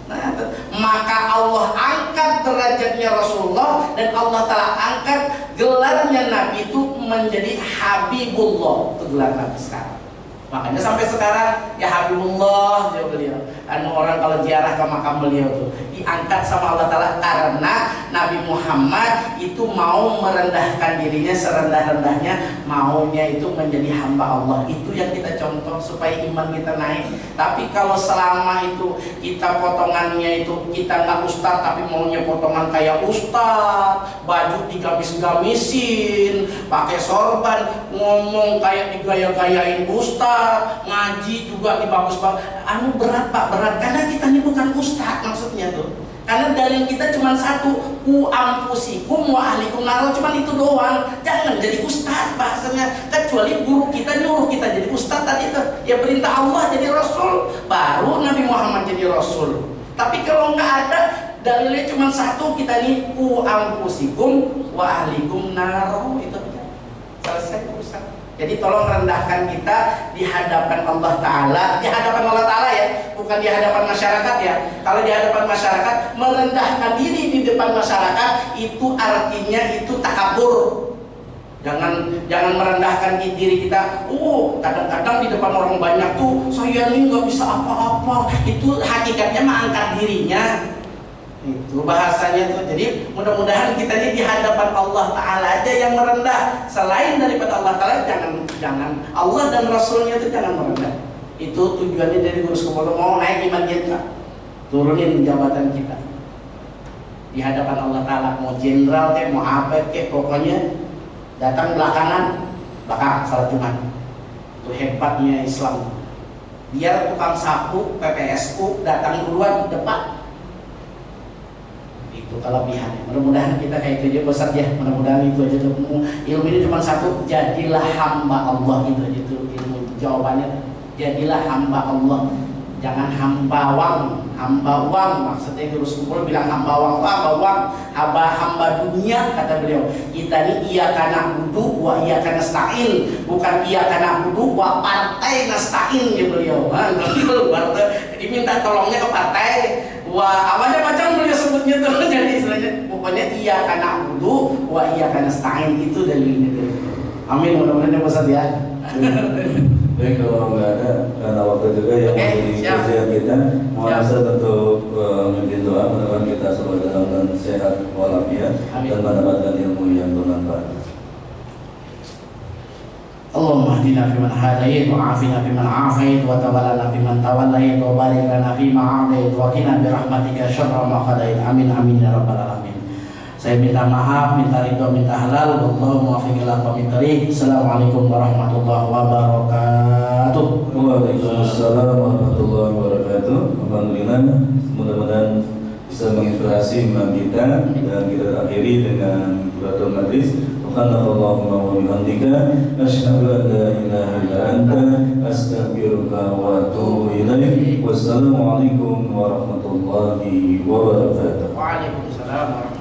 Nah, maka Allah angkat derajatnya Rasulullah dan Allah telah angkat gelarnya Nabi itu menjadi Habibullah, itu gelar Nabi sekarang. Makanya sampai sekarang ya Habibullah dia beliau. Orang kalau ziarah ke makam beliau tuh diangkat sama Allah Ta'ala karena Nabi Muhammad itu mau merendahkan dirinya serendah-rendahnya, maunya itu menjadi hamba Allah. Itu yang kita contoh supaya iman kita naik. Tapi kalau selama itu kita potongannya itu kita nggak ustaz tapi maunya potongan kayak ustaz, baju digamis-gamisin, pakai sorban, ngomong kayak digaya-gayain ustaz, ngaji juga dibagus-bagus. Berat Pak, berat karena kita ini bukan ustaz maksudnya tuh. Karena dalil kita cuma satu, ku amfusikum wa ahlikum nar, cuma itu doang. Jangan jadi ustaz bahasanya, kecuali guru kita nyuruh kita jadi ustaz tadi itu. Ya perintah Allah jadi rasul, baru Nabi Muhammad jadi rasul. Tapi kalau nggak ada dalilnya cuma satu, kita ini ku amfusikum wa ahlikum nar, itu aja. Selesai urusan. Jadi tolong rendahkan kita di hadapan Allah Ta'ala. Di hadapan Allah Ta'ala ya, bukan di hadapan masyarakat ya. Kalau di hadapan masyarakat, merendahkan diri di depan masyarakat itu artinya itu takabur. Jangan merendahkan diri kita. Kadang-kadang di depan orang banyak tuh saya ini nggak bisa apa-apa. Itu hakikatnya mengangkat dirinya. Itu bahasanya tuh. Jadi mudah-mudahan kita ini di hadapan Allah Ta'ala aja yang merendah. Selain daripada Allah Ta'ala jangan Allah dan Rasulnya itu jangan merendah. Itu tujuannya dari Guru Sekolah, mau naik iman kita, turunin jabatan kita di hadapan Allah Ta'ala. Mau jenderal kayak mau apa kayak, pokoknya datang belakang salat Jumat. Itu hebatnya Islam. Biar tukang sapu PPSU datang duluan depan. Itu kelebihannya. Mudah-mudahan kita kayak itu aja Ustaz ya. Mudah-mudahan itu aja tuh. Ilmu ini cuma satu, jadilah hamba Allah, itu aja tuh ilmu jawabannya. Jadilah hamba Allah. Jangan hamba uang. Hamba uang maksudnya Guru Kumpul bilang hamba uang, hamba dunia kata beliau. Kita ini iya karena budu wa iya karena stain, bukan iya karena budu wa partai nastain ya beliau. Diminta tolongnya ke partai. Wah, macam beliau sebutnya tuh. Jadi istilahnya pokoknya iya karena budu wa iya karena stain, itu dalilnya. Amin, mudah-mudahan Ustaz ya. Baik, kalau nggak ada karena waktu juga yang menjadi kajian kita, mohon Ustaz untuk memimpin doa, mudah-mudahan kita semua dalam dan sehat walafiat dan mendapatkan ilmu yang bermanfaat. Allahumma hdina fiman hadait wa afina fiman afait wa tawallana fiman tawallait wa barik lana fima a'tait wa qina bi rahmatika syarra ma qadait. Amin amin ya rabbal alamin. Saya minta maaf, minta ridho, minta halal. Wallahu muwaffiq ila aqwamit thoriq. Assalamualaikum warahmatullahi wabarakatuh. Waalaikumsalam warahmatullahi wabarakatuh. Alhamdulillah, mudah-mudahan bisa menginspirasi imam kita, dan kita akhiri dengan qiraatul majlis. Subhanallahumma wa bihamdika asyhadu an la ilaha illa anta astaghfiruka wa atubu ilaik. Wassalamualaikum warahmatullahi wabarakatuh. Waalaikumsalam warahmatullahi wabarakatuh.